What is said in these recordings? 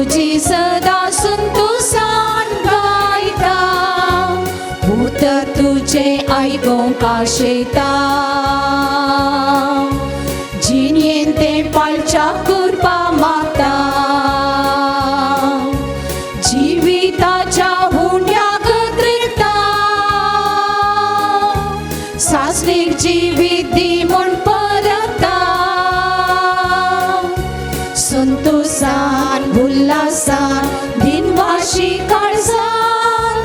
तुझी सदा संतोषान गायता, भूत तुझे ऐकून काशेता, जिनियन ते पालच्या कृपा मागता, जिविताच्या हुंड्याक त्रिता, सासरीक जिवीत दी म्हूण परता, संतोषान उल्हासान दिनवाशी काळजान,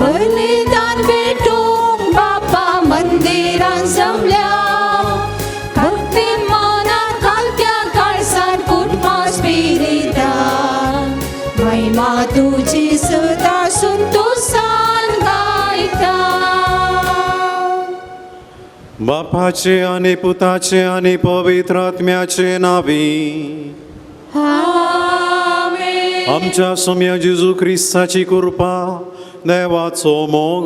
बलिदान भेटूंक बापा मंदिरान जमल्या, भक्ती मनात घालत्या काळजान कुटुंबा स्पिरितान, महिमा तुझी सदा संतोषान गायता. बापाचे आणि पुताचे आणि पवित्र आत्म्याचे नावी. आमेन. आमच्या सौम्य जेजू ख्रिस्ताची कृपा, देवाचो मोग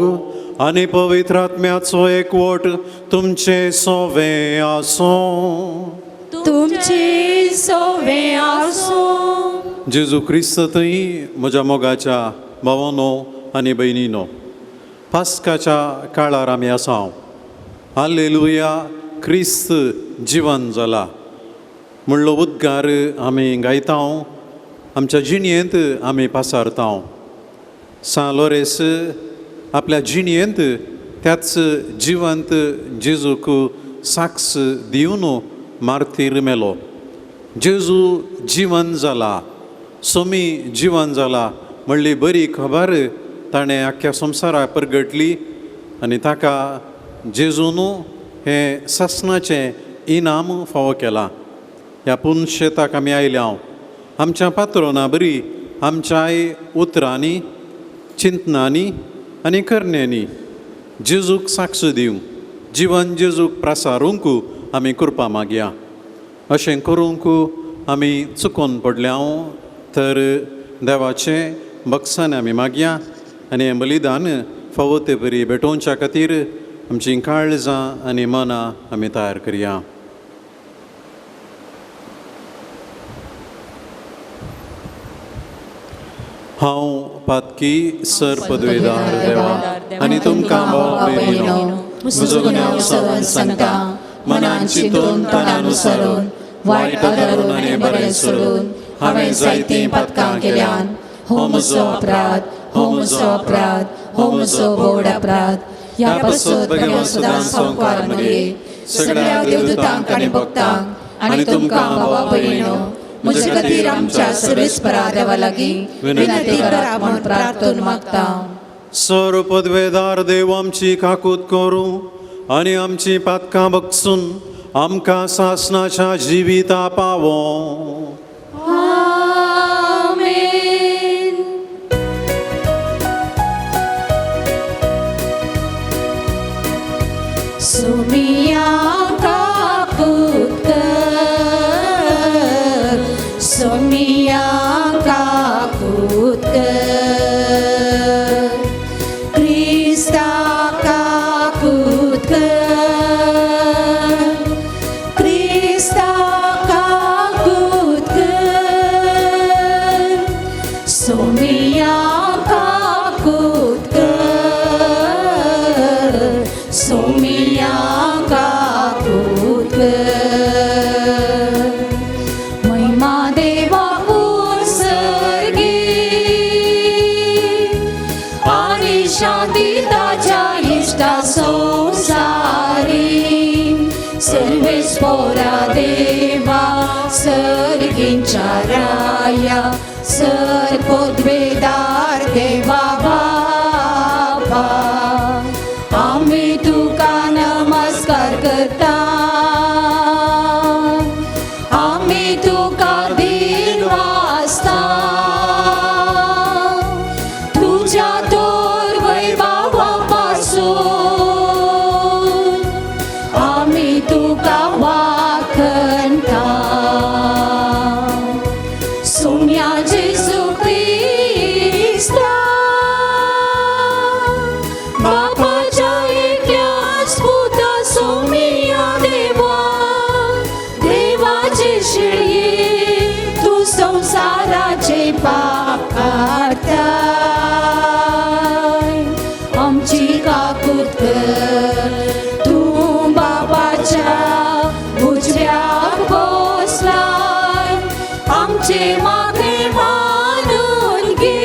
आणि पवित्र आत्म्याचो एकवट तुमचे सोवे आसो. तुमची सोवे आसो. जेजू ख्रिस्त थंय म्हज्या मोगाच्या भावांनो आनी भयणीनो, पास्काच्या काळार आमी आसा. हालेलुया, ख्रिस्त जिवन जाला म्हणलो उद्गार आमी गायता, आमच्या जिणयेंत आमी पासारता. सान लोरेस आपल्या जिणयेंत त्याच जिवंत जेजूक साक्ष दिवन मार्तीर मेलो. जेजू जिवन जाला, सोमी जिवन जाला म्हणली बरी खबर ताणें आख्ख्या संवसाराक परगटली, आनी ताका जेजून हें ससनाचें इनाम फावो केलां. ह्या पुनशेताक आमी आयल्या. आमच्या पात्रोना बरी आमच्याय उतरांनी, चिंतनांनी आनी करण्यांनी जेजूक साक्ष दिवंक, जिवन जेजूक प्रसारूंक आमी कृपा मागया. अशें करूंक आमी चुकोवन पडल्या तर देवाचें बक्षण आमी मागया, आनी हें बलिदान फावो ते बरी भेटोवच्या खातीर आमचीं काळजां आनी मनां आमी तयार करया. हांव पातकी सर पदवीदार देवा आनी तुमकां भाव भयणीनो, म्हजो गुन्यांव सवन सांगता, मनान चिंतून तनान उसरून, वायट धरून आनी बरें सोडून हांवें जायतीं पातकां केल्यान. हो म्हजो अपराध, हो म्हजो अपराध, हो म्हजो व्हड अपराध. ह्या पासत बऱ्या सदां संवकार मगे सगळ्या देवदूतांक आनी भक्तांक आनी तुमकां भावा भयणीनो, म्हजे खातीर आमच्या सर्वेस्परा देवा लागीं विनंती करा म्हूण प्रार्थना मागता. सर पदवेदार देव आमची काकूत करूं आनी आमची पातकां बगसून आमकां सासनाच्या जिविता पावो. आमेन. सोमिया काकूत कर, सोमिया काकूत कर, क्रिस्ता काकूत कर, क्रिस्ता काकूत कर, सोमिया काकूत कर, सोमिया काकूत कर. महिमा देवा उत्सर्गी आणि शांती ताच्या इष्टा संसारी, सर्वेस्परा देवा सर्गींच्या राया, सर पदवेदार देवा बापा, आम्ही तुका नमस्कार करता, आम्ही तुका दिन वाजता, तुझ्या तोर वैभवापासून आम्ही तुका वाखणता. सोम्या जेजू ख्रिस्ता, बापाच्या एकट्याच पुता सोमिया देवा, देवाचे शिळये तू संसाराचे पा आमची काकूत कर. तू बापाच्या उजव्याक बसलाय, आमचे मागे मानून घे.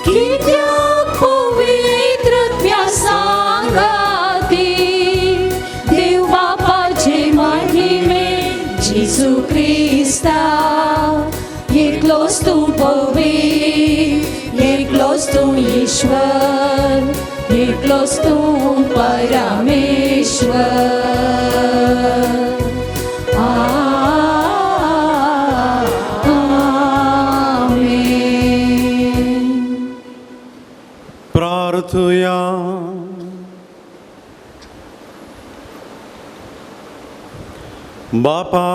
कित्याक पवित्रत्म्या सांगाती देव बापाचे महिमे जेजू क्रिस्ता. एकलोच तू पवित्र, एकलोच तू ईश्वर, एकलोच तू परमेश्वर. आमेन. प्रार्थया. बापा,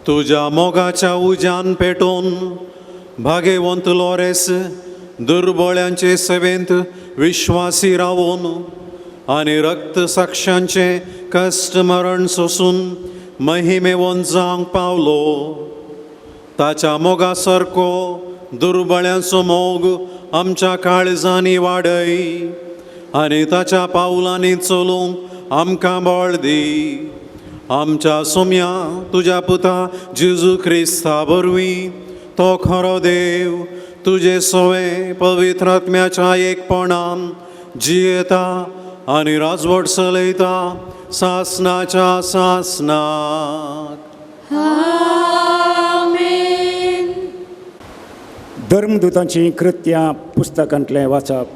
तुझ्या मोगाच्या उज्यान पेटोवन भाग्यवंत लोरेस दुर्बळ्यांचे सेवेंत विश्वासी रावून आनी रक्त साक्षांचे कश्ट मरण सोसून महिमेवंत जावंक पावलो. ताच्या मोगा सारको दुर्बळ्यांचो मोग आमच्या काळजांनी वाडय आनी ताच्या पावलांनी चलूंक आमकां बळ दी. आमच्या सोम्या तुज्या पुता जेजू क्रिस्ता वरवीं तो खरो देव तुजे सोवे पवित्र आत्म्याच्या एकपणान जियेता आनी राजवट चलयता सासनाच्या सासनाक. आमेन. धर्मदूतांची कृत्यां पुस्तकांतलें वाचप.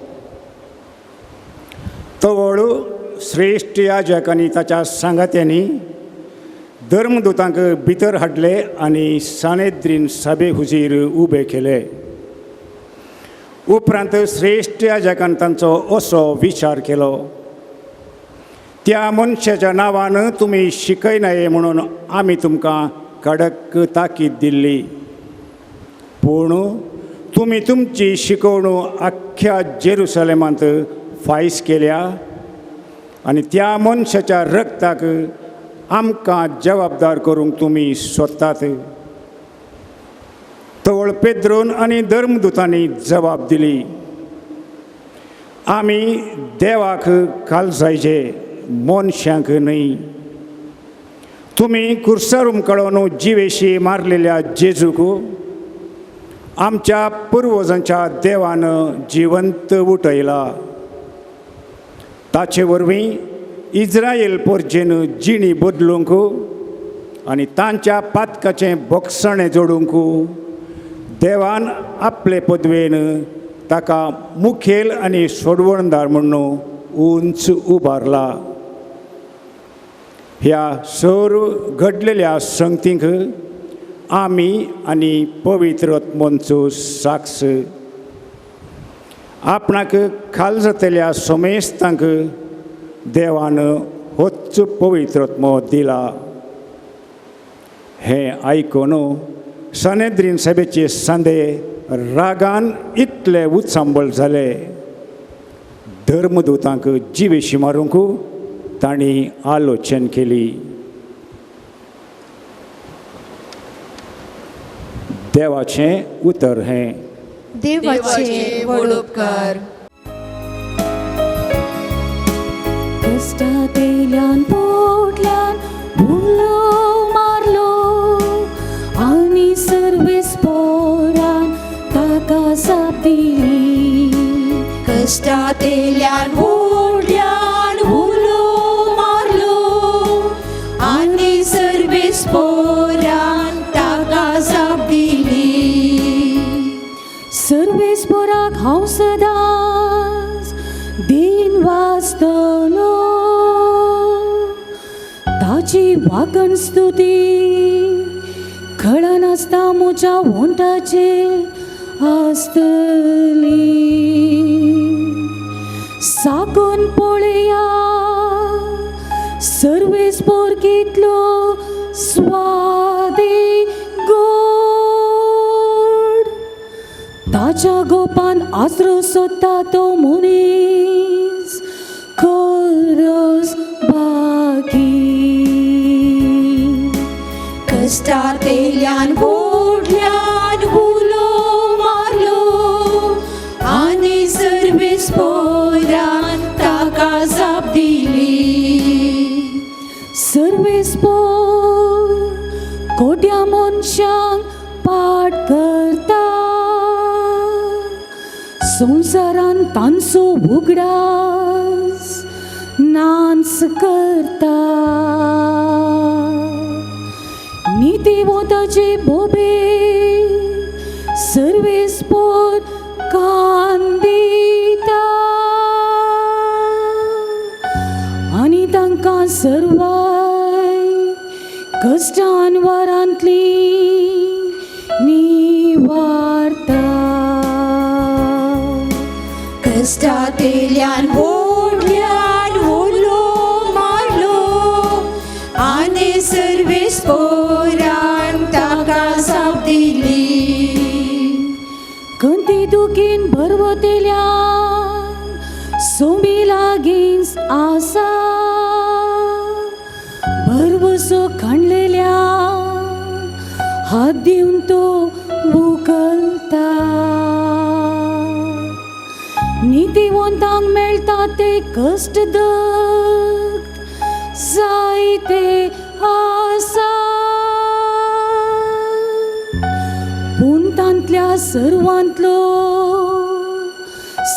तवळू श्रेश्ठ याजक आनी ताच्या सांगात्यांनी धर्मदूतांक भितर हाडले आनी सानेद्रीन सभे हुजीर उबे केले. उपरांत श्रेश्ठ याजकान तांचो असो विचार केलो, त्या मनशाच्या नांवान तुमी शिकयनाये म्हणून आमी तुमकां कडक ताकीद दिल्ली. पूण तुमी तुमची शिकवणूक आख्ख्या जेरुसलेमांत फायज केल्या आनी त्या मनशाच्या रक्ताक आमकां जबाबदार करूंक तुमी सोदतात. तवळ पेद्रोन आनी धर्मदूतांनी जबाब दिली, आमी देवाक कालसायचे, मनशांक न्हय. तुमी कुर्सारूम काडून जिवेशी मारलेल्या जेजूक आमच्या पुर्वजांच्या देवान जिवंत उठयला. ताचे वरवीं इस्रायल परजेन जिणी बदलूंक आनी तांच्या पातकाचें बोगसणें जोडूंक देवान आपले पदवेन ताका मुखेल आनी सोडवणदार म्हणून उंच उबारला. ह्या सर घडलेल्या संगतींक आमी आनी पवित्र आत्मोंचो साक्ष. आपणाक खाल जातल्या सोमेस्तांक देवान होच पवित्र आत्मो दिला. हें आयकून सानेद्रीन सभेचे सांदे रागान इतले उत्सांबळ जाले. धर्मदूतांक जिवेशी मारूंक तांणी आलोचन केली. देवाचें उतर हें. देवाचे व्हड उपकार. कश्टांत येयल्यान पोटल्यान भुलो मारलो आनी सर्वेस पोरान ताका साप दिली. कश्टांत येयल्यान पोटल्यान भुलो मारलो आनी सर्वेस पोरान ताका साप दिली. सर्वेस पोराक हांव सदांच दिन वाचतलो, ताची वागण स्तुती खडा नासता म्हज्या वंटाचेर आसतली. साकून पळया सर्वेस्पोर कितलो स्वादी गोड. ताच्या गोपान आसरो सोदता तो मनीस खरोच बागी. कश्टांत येयल्यान घोडल्यान हुलो मारलो आनी संसारान तांचो उगडास नाच करता नितीवताचे बोबे सर्वेस्पोर कांदिता आनी तांकां सर्वाय कश्टान वारांतली निवारता कष्टांतल्यान व्हडल्यान ओलो मारलो आनी सर्वेस्पोरान ताका साप दिली कंती दुखीन भरवतेल्यान सोमी लागींच आसा भरवसो खाणलेल्या हात दिवन तो उखलता नितीवंतांक मेळटा ते कश्ट दग जायते आसा पूण तांतल्या सर्वांतलो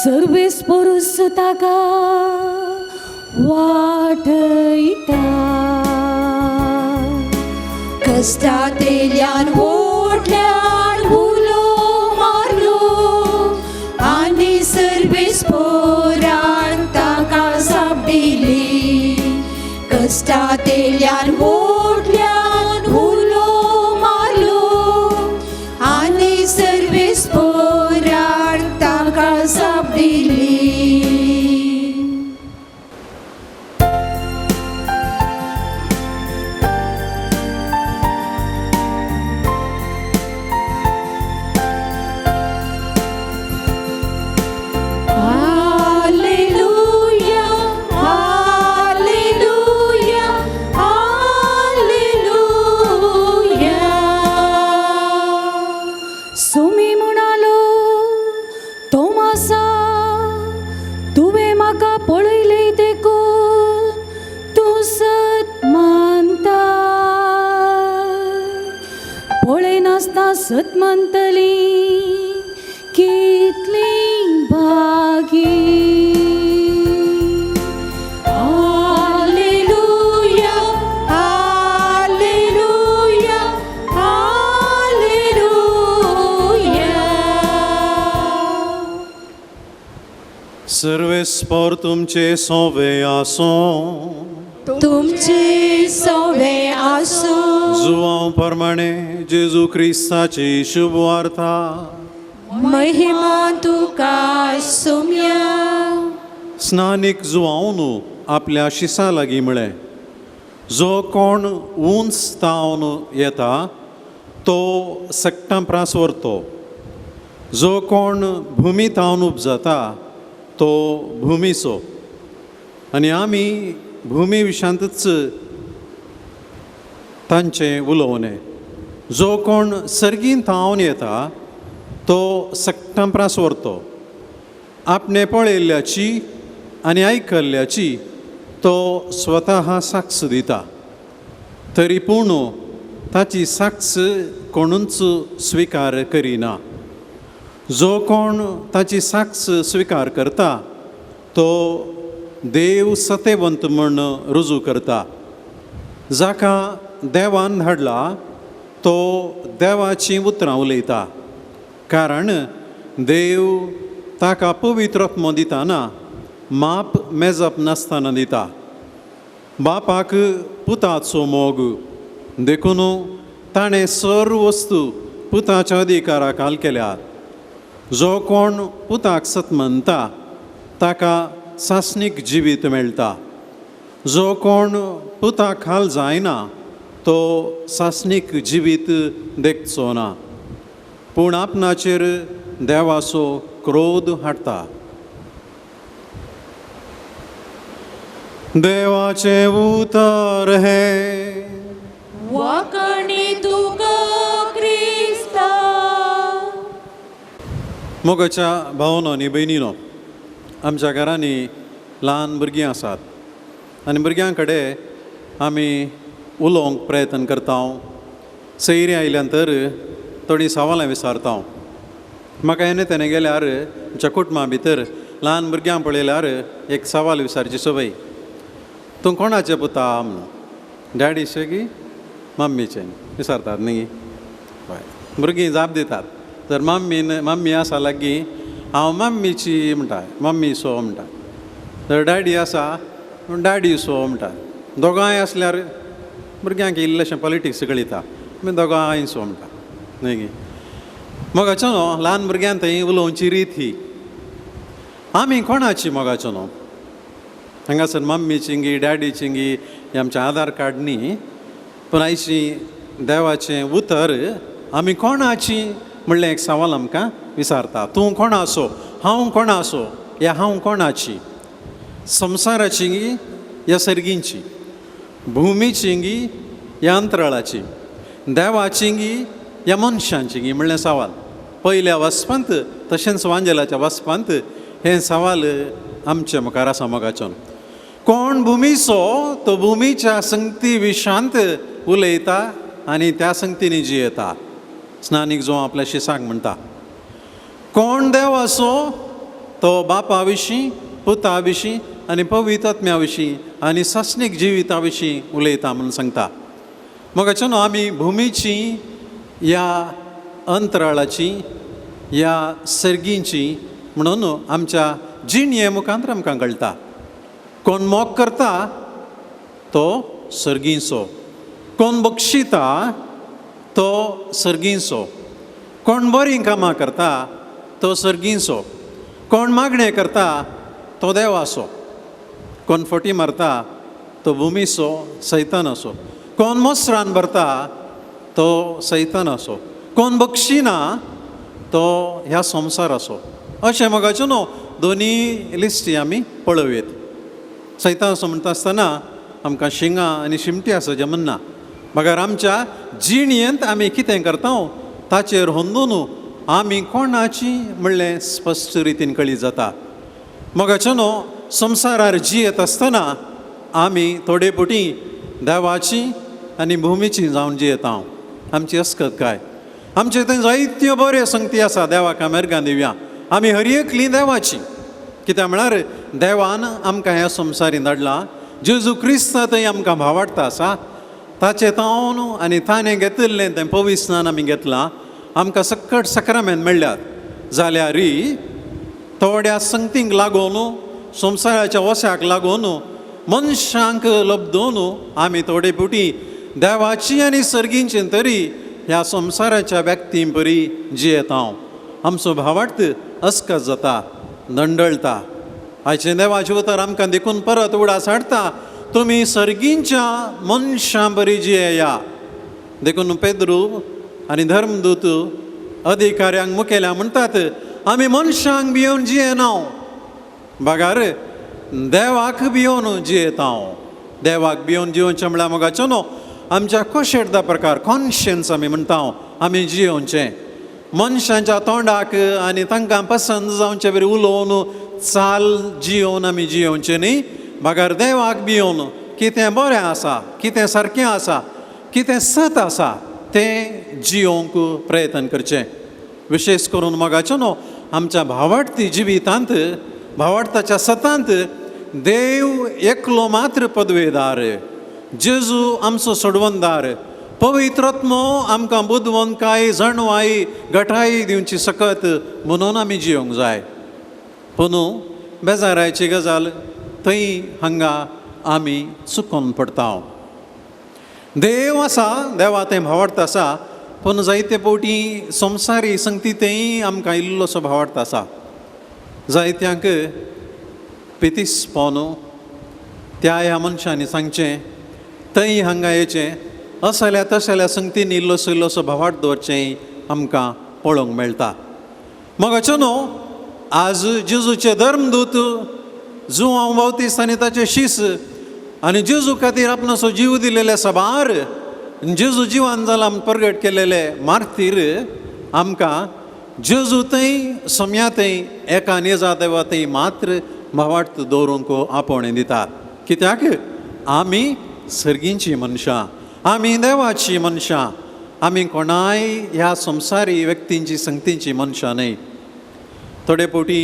सर्वेस्पोरुस ताका वाटयता कष्टांतल्यान व्हडल्यान ओलो मारलो आनी सर्वेस्पोरान ताका साप दिली कष्टांतल्यान व्हडल्यान ओलो मारलो आनी सर्वेस्पोरान ताका साप दिली सोमी म्हणालो तोमासा तुवें म्हाका पळयलें देखून तूं सत मानता पळय नासता सत मानतली कितली भागी हालेलुया हालेलुया हालेलुया सर्वेस्पोर तुमचे सोवे आसूं तुमचे सवे आसूं जुवांव प्रमाणे जेजू क्रिस्ताची शुभ वार्ता महिमा तुका सोम्या स्नानीक जुवांवनू आपल्या शिसा लागीं म्हळें जो कोण उंच तावन येता तो सक्टां प्रास व्हरतो जो कोण भुमी तावन उपजता तो भुमीचो आनी आमी भुमी विशांतच तांचें उलोवणें जो कोण सर्गीन तावन येता तो सक्टां प्रास व्हरतो आपणे पळयल्ल्याची आनी आयकल्ल्याची तो स्वता साक्ष दिता तरी पूण ताची साक्ष कोणूच स्विकार करिना जो कोण ताची साक्ष स्विकार करता तो देव सतेवंत म्हूण रुजू करता जाका देवान धाडला तो देवाची उतरां उलयता कारण देव ताका पवित्र आत्मो दितना माप मेजप नासतना दिता बापाक पुताचो मोग देखून ताणें सर्व वस्तू पुताच्या अधिकाराक हाल केल्यात जो कोण पुताक सत म्हणटा ताका सासणीक जिवीत मेळटा जो कोण पुताक हाल जायना तो सासणीक जिवीत देखचो ना पूण आपणाचेर देवाचो क्रोध हाडटा देवाचे उतर हे वाकणी तुका क्रिस्ता मोगाच्या भावनो आनी भयणीनो आमच्या घरांनी ल्हान भुरगीं आसात आनी भुरग्यां कडेन आमी उलोवंक प्रयत्न करता सैरी आयल्यानंतर थोडीं सवालां विचारता म्हाका येणे तेणे गेल्यार आमच्या कुटुंबा भितर ल्हान भुरग्यांक पळयल्यार एक सवाल विचारची सवय, तूं कोणाचें पुता म्हणून, डॅडीचें की मम्मीचें विचारतात न्ही. हय, भुरगीं जाप दितात. जर मम्मी आसा लागीं हांव मम्मीची म्हणटा, मम्मी सो म्हणटा. जर डॅडी आसा डॅडी सो म्हणटा. दोगांय असल्यार भुरग्यांक इल्लेशें पॉलिटिक्स कळिता, मागीर दोगांय सो म्हणटा न्ही गे. मोगाचो न्हू ल्हान भुरग्यांक थंय उलोवची रीत ही. आमी कोणाची मोगाचो न्हू, हांगासर मम्मीची गी डॅडीची गी हें आमचें आधार कार्ड न्ही, पूण आयची देवाचें उतर आमी कोणाची म्हणलें एक सवाल आमकां विचारता. तूं कोणाचो, हांव कोणाचो, या हांव कोणाची. संवसाराची गी या सर्गींची, भुमीची गी या अंतराळाची, देवाची गी या मनशांची गी म्हणलें सवाल. पयल्या वसपांत तशेंच वांजेलाच्या वसपांत हे सवाल आमचे मुखार आसा मोगाचोन. कोण भुमीचो तो भुमीच्या संगती विशांत उलयता आनी त्या संगतीनी जियेता. स्नानीक जो आपल्या शिसाक म्हणटा. कोण देवाचो तो बापा विशीं, पुता विशीं आनी पवित्र आत्म्या विशीं आनी सस्नीक जिविता विशीं उलयता म्हणून सांगता. मोगाचो न्हू आमी भुमीची या अंतराळाची या सर्गींची म्हणून आमच्या जिणये मुखांतर आमकां कळटा. कोण मोग करता तो सर्गींचो, कोण बक्षिता तो सर्गींचो, कोण बरीं कामां करता तो सर्गींचो, कोण मागणें करता तो देवाचो, कोण फटी मारता तो भुमीचो सैतानाचो, कोण मोसरान भरता तो सैतानाचो, कोण बक्षिना तो ह्या संवसाराचो. अशें मोगाचें न्हू दोनी लिस्टी आमी पळोवया. सैतानाचो म्हणटा आसतना आमकां शिंगां आनी शिमटी आसा जें म्हणना, म्हाका आमच्या जिणयेंत आमी कितें करता ताचेर होंदून आमी कोणाची म्हणलें स्पश्ट रितीन कळीत जाता. मोगाचें न्हू संवसारार जियेत आसतना आमी थोडे पुटी देवाची आनी भुमीची जावन जियेता. आमची अस्कत काय, आमचे थंय जायत्यो बऱ्यो संगती आसा देवाक आमेरगां दिवया. आमी हर एकली देवाची, कित्याक म्हळ्यार देवान आमकां ह्या संवसारीन धाडला. जेजू क्रिस्त थंय आमकां भावाडटा आसा, ताचें तावन आनी ताणें घेतिल्लें तें पवित्र स्नान आमी घेतलां. आमकां सकट सक्रामेंत मेळ्ळ्यात जाल्यारय थोड्या संगतींक लागून, संवसाराच्या वस्याक लागून, मनशांक लब्धून आमी थोडे पुटी देवाची आनी सर्गींची तरी ह्या संवसाराच्या व्यक्तीं परी जियेता. आमचो भावार्थ अस्कत जाता, दंडळटा. आयचें देवाचें उतर आमकां देखून परत उडास हाडटा, तुमी सर्गींच्या मनशां बरी जियेया. देखून पेद्रू आनी धर्मदूत अधिकाऱ्यांक मुखेल्या म्हणटात आमी मनशांक भियोन जियेना, बागार देवाक भियोन जियेता. देवाक भियोन जिवचें म्हळ्यार मोगाचें न्हू आमच्या कोशेडदा प्रकार कॉन्शियन्स आमी म्हणटा आमी जियोवचें. मनशांच्या तोंडाक आनी तांकां पसंद जावचे बरी उलोवन चाल जियोवन आमी जियोवचें न्ही, बागार देवाक भियोन कितें बरें आसा, कितें सारकें आसा, कितें सत आसा तें जियोवंक प्रयत्न करचें. विशेश करून मोगाचें न्हू आमच्या भावार्थी जिवितांत, भावार्थाच्या सतांत देव एकलो मात्र पदवेदार, जेजू आमचो सोडवणदार, पवित्र आत्मो आमकां बुदवंतकाय जाणवाई घटाई दिवची सकत म्हणून आमी जियोंक जाय. पूण बेजाराची गजाल थंय हांगा आमी चुकोन पडटा. देव आसा, देवा तें भावार्थ आसा, पूण जायते फावटी संवसारी संगती तेंय आमकां इल्लोसो भावार्थ आसा. जायत्यांक पितीस पावून त्या ह्या मनशांनी सांगचें, थंय हांगा येचें, असल्या तसल्या संगतीन इल्लोसो इल्लोसो भावार्थ दवरचें आमकां पळोवंक मेळटा. मोगाचें न्हू आज जेजूचे धर्मदूत जुवांव बावतीस्त आनी ताचे शीस आनी जेजू खातीर आपणाचो जीव दिलेले सबार, जेजू जिवान जाला प्रगट केलेले मार्तीर आमकां जेजू थंय सम्या थंय एका नेजा देवा थंय मात्र भावार्थ दवरूंक आपोवणें दितात. कित्याक आमी सर्गींची मनशां, आमी देवाची मनशां, आमी कोणाय ह्या संवसारी व्यक्तींची संगतींची मनशां न्हय. थोडे फावटी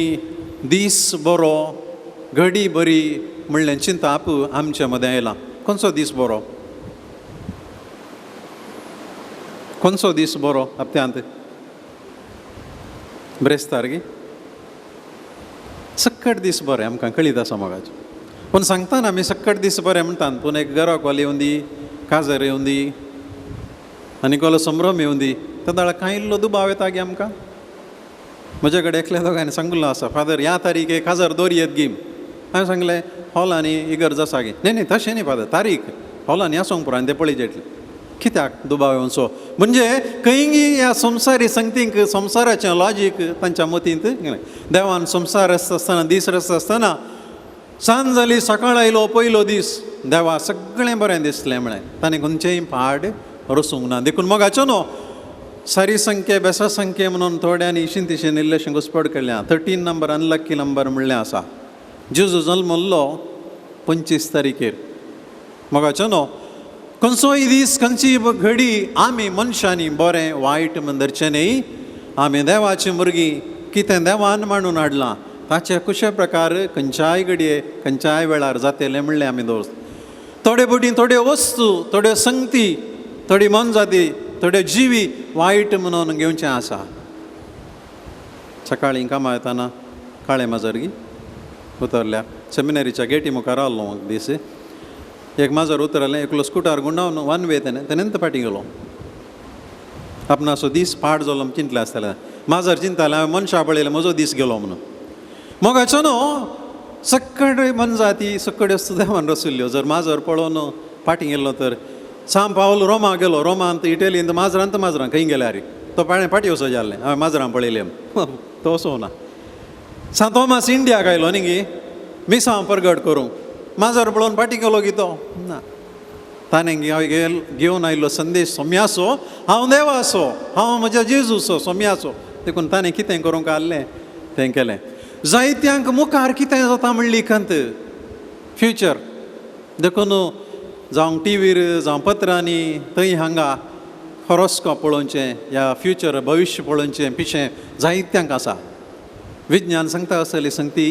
दीस बरो घडी बरी म्हणलें चिंताप आमच्या मदें आयलां. खंयचो दीस बरो? खंयचो दीस बरो हप्त्यांत? ब्रेस्तार गे सक्कट दीस बरें आमकां कळीत आसा मोगाचें. पूण सांगतना आमी सक्कट दीस बरें म्हणटात, पूण एक घरा कोली येवन दी, काजर येवन दी आनी कोलो संभ्रम येवन दी, त्या दाळा कांय इल्लो दुबाव येता गे आमकां. म्हजे कडेन एकल्या दोगांनी सांगलो आसा, फादर ह्या तारीखेक काजर दवरियेत गी. हांवें सांगलें हॉलांनी इगर्ज आसा गे. न्ही न्ही तशें न्ही फादर, तारीख हॉलांनी आसूंक पुरो आनी ते पळयचेटले. कित्याक दुबाव येवचो? म्हणजे खंयी ह्या संवसारी संगतींक संवसाराचें लॉजीक तांच्या मतींत देवान संवसार आसता आसतना दीस आसता आसतना सांज जाली सकाळ आयलो पयलो दीस देवा सगळें बरें दिसलें म्हळें. ताणें खंयचेंय पाड रसूंक ना. देखून मोगाचो न्हू सारी संख्ये बेसा संख्ये म्हणून थोड्यांनी इशीन तिशीन इल्लेशें घुसपड केल्लें. 13 नंबर अनलक्की नंबर म्हणलें आसा. जेजू जल्मल्लो 25 तारीखेर. मोगाचो न्हू खंयचोय दीस खंयची घडी आमी मनशांनी बरें वायट म्हण धरचें न्ही. आमी देवाची भुरगीं कितें देवान मांडून हाडलां ताचे कशे प्रकार खंयच्याय घडये खंयच्याय वेळार जातलें म्हणलें आमी दवरता. थोडे फावटी थोड्यो वस्तू थोड्यो संगती थोडी मनजाती थोड्यो जिवी वायट म्हणून घेवचें आसा. सकाळीं कामां येताना काळें माजर उतरल्या सेमिनरीच्या गेटी मुखार रावलो दीस. एक माजर उतरलें एकलो स्कुटार गुंडावन वन वे तेनेंत फाटीं गेलो. आपणाचो दीस पाड जालो चिंतलें आसतलें. माजर चिंतालें हांवें मनशां पळयलें म्हजो दीस गेलो म्हणून. मोगाचो न्हू सक्कड मनजाती सक्कड वस्तू देवान रचयल्ल्यो. जर माजर पळोवन फाटीं गेल्लो तर साम पावलो रोमा गेलो. रोमांत इटलींत माजरांत खंय गेल्यार तो फाटीं वचो जाल्लें हांवें माजरां पळयलें तो वचो ना. सा तोमास इंडियाक आयलो न्ही गे मिसां परगट करूंक. माजर पळोवन फाटीं गेलो गी तो ना. ताणें घेवन आयिल्लो संदेश सोम्याचो हांव देवाचो हांव म्हज्या जेजूचो सोम्याचो. देखून ताणें कितें करूंक आहलें तें केलें. जायत्यांक मुखार कितें जाता म्हणली खंत फ्युचर. देखून जावं टीव्हीर जावं पत्रांनी थंय हांगा हॉरोस्कोप पळोवचें या फ्युचर भविश्य पळोवचें पिशें जायत्यांक आसा. विज्ञान सांगता आसतली संगती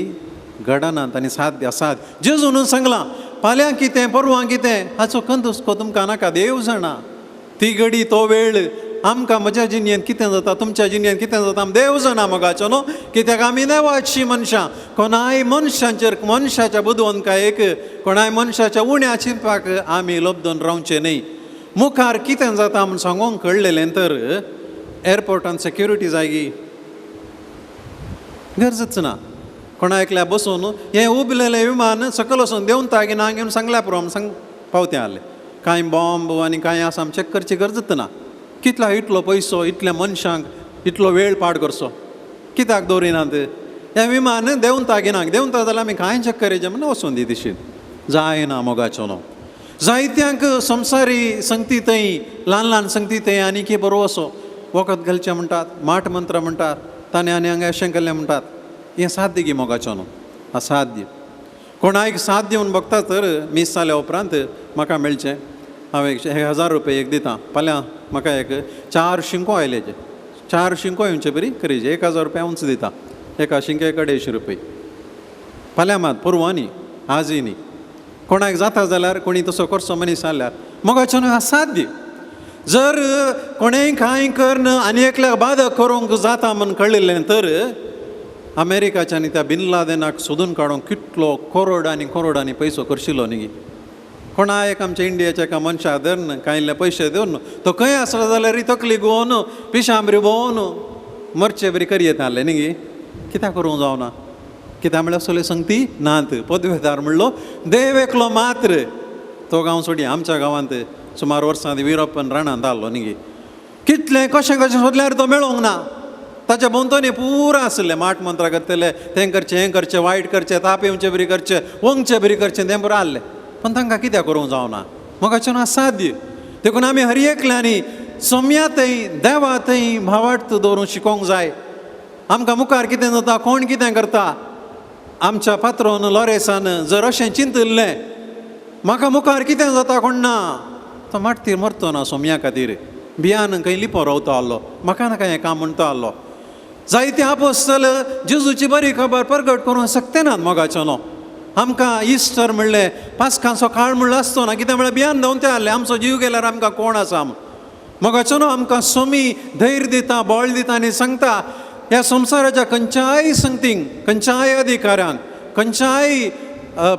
घडनात आनी साध्य आसात. जेजून सांगलां फाल्यां कितें परवां कितें हाचो खंत हुस्को तुमकां नाका. देव जाणा ती घडी तो वेळ आमकां म्हज्या जिणेंत कितें जाता तुमच्या जिणेंत कितें जाता देव जाणा. मोगाचो न्हू कित्याक आमी देवाची मनशां. कोणाय मनशांचेर मनशाच्या बुदवंतकायेक कोणाय मनशाच्या उण्या चिंतपाक आमी लबदून रावचें न्ही. मुखार कितें जाता म्हूण सांगूंक कळलेलें तर एअरपोर्टान सेक्युरिटी जाय गी गरजच ना. कोणा एकल्या बसून हें उबलेलें विमान सकयल वचून देंवता की ना घेवन सांगल्या पुरो सांग पावतें आहलें. कांय बॉम्ब आनी कांय आसा आमी चॅक करची गरजच ना. कितलो इतलो पयसो इतल्या मनशांक इतलो वेळ पाड करचो कित्याक दवरिनात. हें विमान देंवता की ना देंवता जाल्यार आमी कांय चॅक करचें म्हणून वचून दी दिशीन जायना. मोगाचो न्हू जायत्यांक संवसारी संगती थंय ल्हान ल्हान संगती थंय आनी की बरो असो वखद घालचें म्हणटात माट मंत्र म्हणटात ताणें आनी हांगा अशें केल्लें म्हणटात. हें साध्य गी मोगाचो न्हू असाध्य. कोणाक साथ दिवन बघता तर मीस जाल्या उपरांत म्हाका मेळचें हांव 1000 रुपया एक दितां. फाल्यां म्हाका एक 4 शिंको आयलेचे 4 शिंको येवचे बरी करीचे 1000 रुपया उंच दिता. एका शिंकेक 150 रुपया. फाल्यां मात परवां न्ही आजय न्ही. कोणाक जाता जाल्यार कोणी तसो करचो मनीस जाल्यार मोगाचो न्हू असाध्य. जर कोणेंय कांय करन आनी एकल्याक बाधक करूंक जाता म्हूण कळिल्लें तर अमेरिकाच्यानी त्या बिन लादेनाक सोदून काडूंक कितलो करोडांनी पयसो करशिल्लो न्ही. कोणाक आमच्या इंडियाच्या एका मनशाक धरन कांय इल्ले पयशे दिवन तो खंय आसलो जाल्यार तकली घोवन पिशांबरी भोंवन मरचे बरी करी येताले न्ही. कित्याक करूंक जावना. कित्याक म्हळ्यार असले संगती नात. पदवेदार म्हणलो देव एकलो मात्र तो गांव सोडी आमच्या गांवांत सुमार वर्सां विरप्पन राणांत आसलो न्ही. कितलें कशें सोदल्यार तो मेळोंक ना. ताच्या भोंवतणी पुरो आसलें माट मंत्र करतले तें करचें हें करचें वायट करचें ताप येवचें बरी करचें वंगचें बरी करचें तें बरें आहलें. पण तांकां कित्याक करूंक जावना. मोगाचें न्हू असाध्य. देखून आमी हर एकल्यांनी सोम्यातय देवातय भावार्थ दवरूंक शिकोवंक जाय. आमकां मुखार कितें जाता कोण कितें करता. आमच्या पात्रोन लॉरेसान जर अशें चिंतल्लें म्हाका मुखार कितें जाता कोण ना तो माटतीर मरतो ना सोम्या खातीर. बियान खंय लिपो रावता आहलो म्हाका नाका हें काम म्हणटा आहलो. जायते आपोस्तल जेजूची बरी खबर प्रगट करूंक शकते ना मोगाचो न्हू. आमकां इस्टर म्हणलें पास्कांचो काळ म्हणलो आसतो ना, कित्याक म्हळ्यार भियान धांवते आहले आमचो जीव गेल्यार आमकां कोण आसा. मोगाचो न्हू आमकां सोमी धैर्य दिता, बळ दिता आनी सांगता ह्या संवसाराच्या खंयच्याय संगतींक, खंयच्याय अधिकाऱ्यांक, खंयच्याय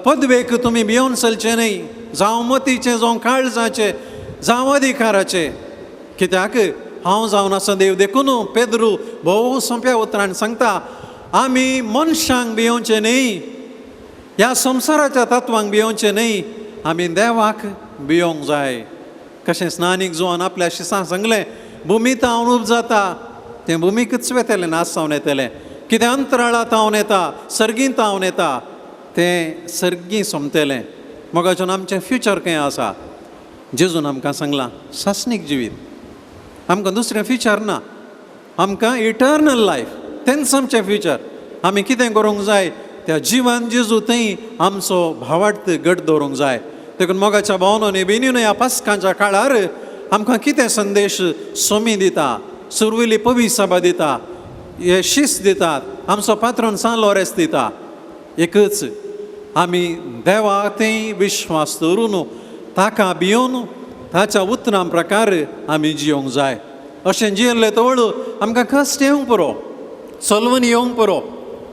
पदवेक तुमी भियोन चलचे न्हय, जावं मतीचे, जावं काळजाचे, जावं अधिकाराचे. कित्याक हांव जावन आसा देव देखून पेद्रू भोव सोंप्या उतरान सांगता आमी मनशांक भियोवचें न्हय, ह्या संवसाराच्या तत्वांक भियोवचें न्हय, आमी देवाक भियोंक जाय. कशें स्नानीक जुवान आपल्या शिसांक सांगलें भुमीत हांव उब जाता तें भुमीकच वेतेलें नाच जावन येतलें. कितें अंतराळांत हांव येता, सर्गींत हांव येता तें सर्गी सोंपतलें. मोगाचें आमचें फ्युचर खंय आसा. जेजून आमकां सांगलां सासणीक जिवीत, आमकां दुसरें फ्युचर ना, आमकां इटर्नल लायफ, तेंच आमचें फ्युचर. आमी कितें करूंक जाय त्या जिवान जेजू थंय आमचो भावार्थ घट दवरूंक जाय. देखून मोगाच्या भावनांनी बेनिनूय ह्या पास्कांच्या काळार आमकां कितें संदेश सोमी दिता, सुरविली पवी सभा दिता, हे शिस्त दितात, आमचो पात्रोन सान लोरेस दिता. एकच आमी देवा थंय विश्वास दवरून ताका भियोन ताच्या उतरां प्रकार आमी जियोंक जाय. अशें जियेल्लें तवळ आमकां कश्ट येवंक पुरो, चलवून येवंक पुरो,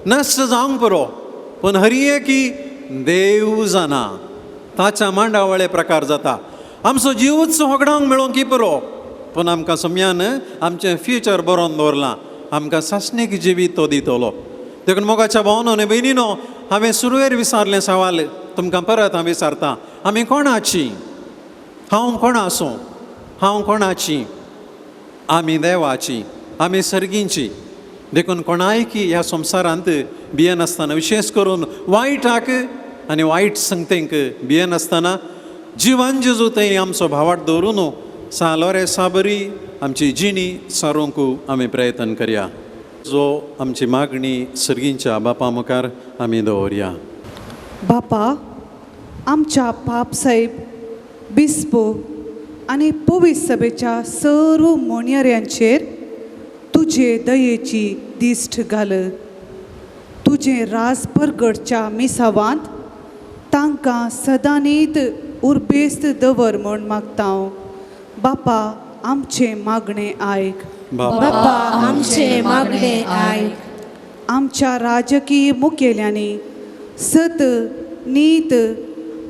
नश्ट जावंक पुरो, पूण हरिये की देव जाणा ताच्या मांडावळे प्रकार जाता. आमचो जीवच होगडावंक मेळोंक की पुरो, पूण आमकां सम्यान आमचें फ्युचर बरोवन दवरलां. आमकां सासणीक जिवीत तो दितलो. देखून मोगाच्या भावनांनी भयणीनो हांवें सुरवेर विचारलें सवाल तुमकां परत हांव विचारतां, आमी कोणाची? हांव कोण आसूं? हांव कोणाची? आमी देवाची, आमी सर्गींची. देखून कोणायकी ह्या संवसारांत भियेनासतना, विशेश करून वायटाक आनी वायट संगतेक भियेनासतना जिवान जेजू थंय आमचो भावार्थ दवरून सालोरे साबरी आमची जिणी सारूंक आमी प्रयत्न करया. जो आमची मागणी सर्गींच्या बापा मुखार आमी दवरया. बापा, आमच्या पापसाहेब बिस्पो आनी पवित्र सभेच्या सर्व मोणयाऱ्यांचेर तुजे दयेची दिश्ट घाल. तुजें राज परगटच्या मिसावांत तांकां सदांनीत उर्बेस्त दवर म्हूण मागता. बापा, आमचें मागणें आयक. बापा आमचे मागणे आयक. आमच्या राजकीय मुखेल्यांनी सत, नीत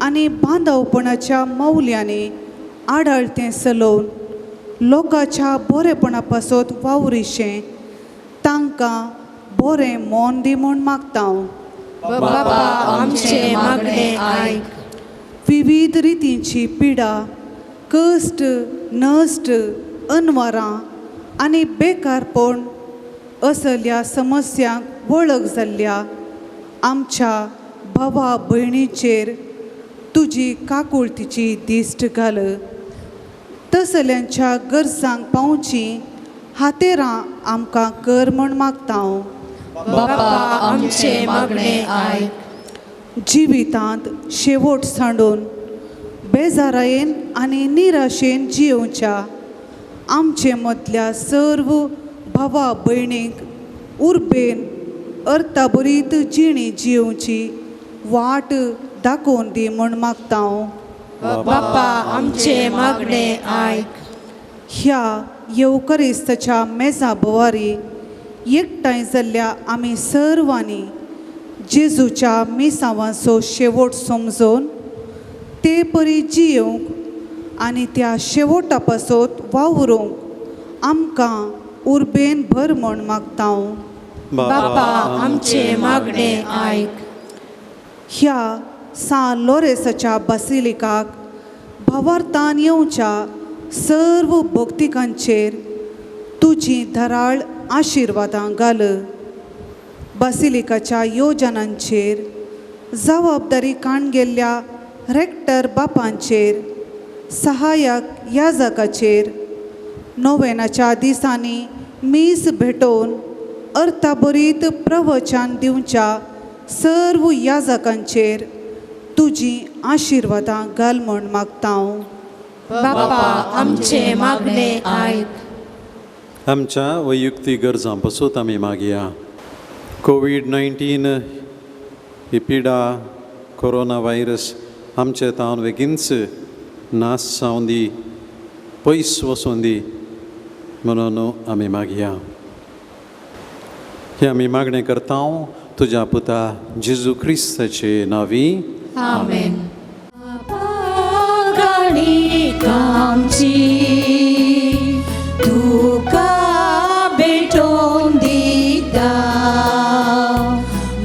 आनी बांदवपणाच्या मौल्यांनी आडाळतें चलोवन लोकांच्या बरेपणा पासत वावरिशें तांकां बरें मोन दी म्हूण मागता. बापा आमचे मागणे आयक. विविध रितींची पिडा, कश्ट, नश्ट, अनवरां आनी बेकारपण असल्या समस्यांक वळख जाल्ल्या आमच्या भावा भयणींचेर तुजी काकुळतीची दिश्ट घाल. तसल्यांच्या गरजांक पावची हातेरां आमकां कर म्हूण मागता. बापा आमचे मागणे आयक. जिवितांत शेवट सांडून बेजारायेन आनी निराशेन जियोवच्या आमचे मदल्या सर्व भावा भयणींक उर्बेन अर्थाबरीत जिणी जियोवची वाट दाखोवन दी म्हूण मागता. बापा आमचे मागणे आयक. ह्या येवकरिस्ताच्या मेजा बोवारी एकठांय जाल्ल्या आमी सर्वांनी जेजूच्या मिसावांचो शेवट समजून ते परी जियोंक आनी त्या शेवटा पासत वावरूंक आमकां उर्बेन भर म्हूण मागता. बापा आमचे मागणे आयक. ह्या सान लोरेसाच्या बासिलिकाक भावार्थान येवच्या सर्व भक्तिकांचेर तुजी धराळ आशिर्वादां घाल. बासिलिकाच्या योजनांचेर जबाबदारी काण गेल्ल्या रेक्टर बापांचेर, सहाय्यक याजकाचेर, नोवेनाच्या दिसांनी मीस भेटोवन अर्थाबरीत प्रवचन दिवच्या सर्व याजकांचेर तुजी आशिर्वादां घाल म्हूण मागता. बापा आमचे मागणे आयक. आमच्या वैयक्तीक गरजां पासून आमी मागया. कोविड-19 ही पिडा कोरोना व्हायरस आमचे तावन बेगीनच नास जावन दी, पयस वचून दी म्हणून आमी मागया. हे आमी मागणें करता तुज्या पुता जेजू क्रिस्ताचे नांवी. आमेन. गाणीक आमची तुका भेटोवन दिता,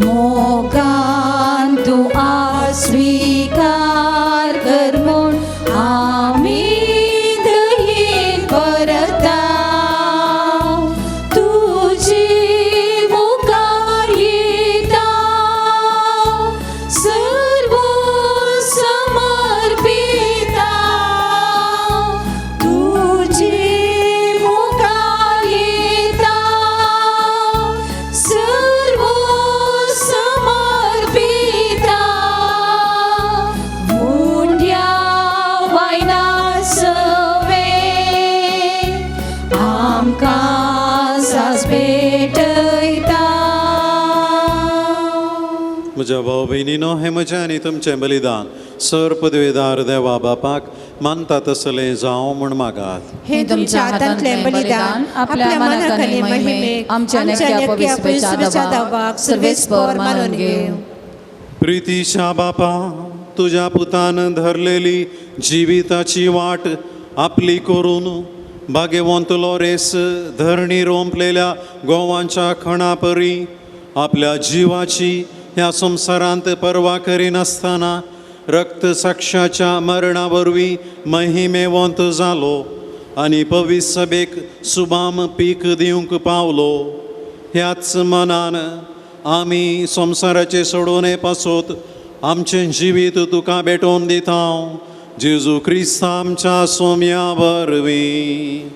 मोगान तूं स्वीकार कर म्हूण आमी दयेन परता. तुजी मुखार येता सर्व समर्पिता. तुजी मुखार येता सर्व समर्पिता. मुंड्या वायना सवे आमकां सास भेटयता. म्हज्या भाव भयणीनो, हें म्हजें आनी तुमचें बलिदान सर पदवेदार देवा बापाक मानता तसलें जावं म्हूण मागात. हे तुमच्या हातांतलें बलिदान आपल्या मनाक आनी महिमेक आमच्या नेक्या पवित्र दावाक सर्वेस्पर मानून घेव. प्रितीच्या बापा, तुज्या पुतान धरलेली जिविताची वाट आपली करून भाग्यवंत लोरेस धरणी रोंपलेल्या गोवांच्या खणा परी आपल्या जिवाची ह्या संवसारांत पर्वा करिनासतना रक्त साक्षाच्या मरणा वरवीं महिमेवंत जालो आनी पवित्र सभेक सुबाम पीक दिवंक पावलो. ह्याच मनान आमी संवसाराचे सोडोने पासोत आमचें जिवीत तुका भेटोवन दिता. जेजू क्रिस्त आमच्या सोम्या वरवीं.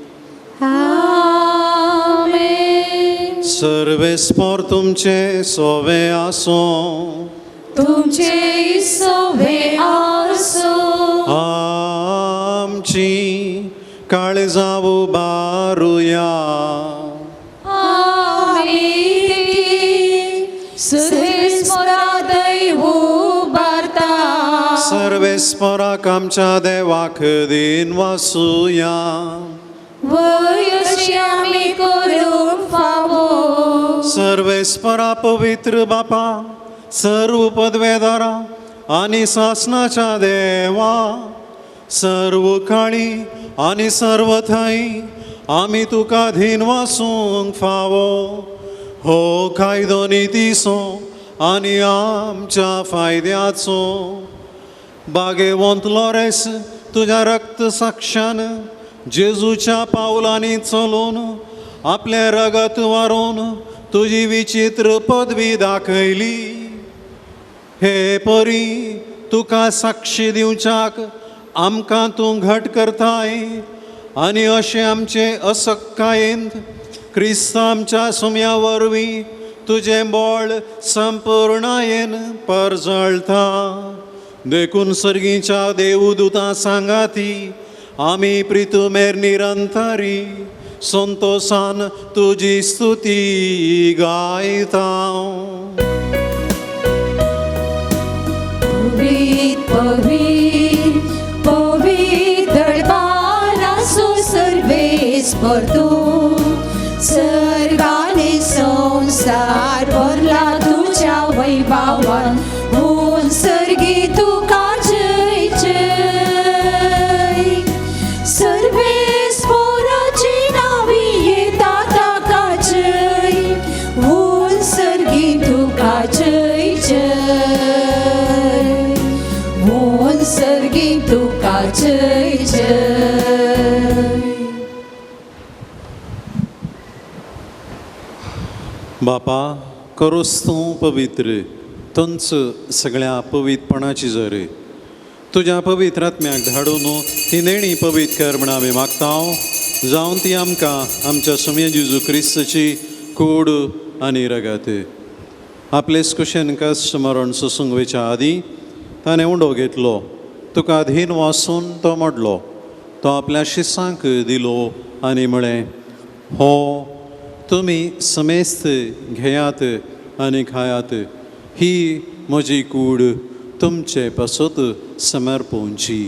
आमेन. सर्वेस्पर तुमचे सोवे आसो. तुमचे सोवे आसो. आमची काळजां उबारुया. सर्वेस्परादय उबारता. सर्वेस्पराक आमच्या देवाक दिन वासुया. वयशी आमी करूंक फावो. सर्वेस्परा पवित्र बापा, सर्व पदवेदारा आनी सासनाच्या देवा, सर्व काळी आनी सर्व थंय आमी तुका धीन वासूंक फावो. हो कायदो नितीचो आनी आमच्या फायद्याचो. बागेवंत लोरेस तुज्या रक्त साक्षान जेजूच्या पावलांनी चलून आपले रगत वारून तुजी विचित्र पदवी दाखयली. हे परी तुका साक्षी दिवच्याक आमकां तूं घट करताय आनी अशें आमचे असक्कायेंत क्रिस्त आमच्या सुम्या वरवीं तुजें बळ संपूर्णायेन परजळटा. देखून सर्गीच्या देवदूतां सांगाती आमी प्रितुमेर निरंतरी संतोषान तुजी स्तुती गायता. पवित्र पवित्र बालासो सर्वेस्पर तूं, सर्गाने संसार भरला तुझ्या वैभवान. होऊन सर्गी तुका जय जय. सर्वेस्पराची नावी येता ताका जय. होऊन सर्गी तुका जय जय. होऊन सर्गी तुका जय जय. बापा, करोस तूं पवित्र तंच सगळ्या पवित्रपणाची जर तुज्या पवित्र आत्म्याक धाडून ही नेणी पवित्र कर म्हण आमी मागता. जावन ती आमकां आमच्या सुम्या जेजू क्रिस्ताची कूड आनी रगत. आपले कुशेन कश्ट मरण सोसूंक वयच्या आदीं ताणें उंडो घेतलो. तुका अधीन वाचून तो मोडलो. तो आपल्या शिसांक दिलो आनी म्हळें, हो तुमी समेस्त घेयात आनी खायात, ही म्हजी कूड तुमचे पासत समर्पोवची.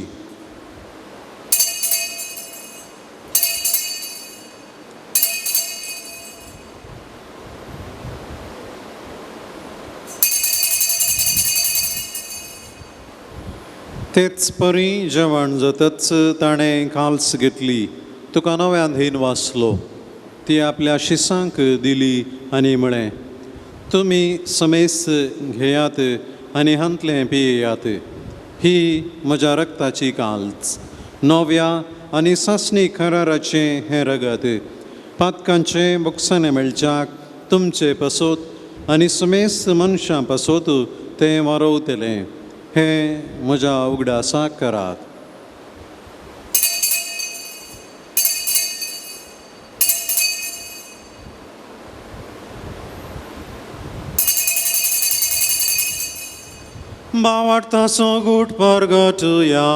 तेच परी जेवण जातच ताणें काल्स घेतली, तुका नव्यान धीन वाचलो, ती आपल्या शिसांक दिली आनी म्हळें, तुमी समेस्त घेयात आनी हांतलें पियेयात, ही म्हज्या रक्ताची काल्च, नव्या आनी सासणी कराराचें हें रगत, पातकांचे बुकसाणें मेळच्याक तुमचे पासत आनी समेस्त मनशां पासत तें वारोवतलें, हें म्हज्या उगडासाक करात. बावार्थाचो गूट परगटुया.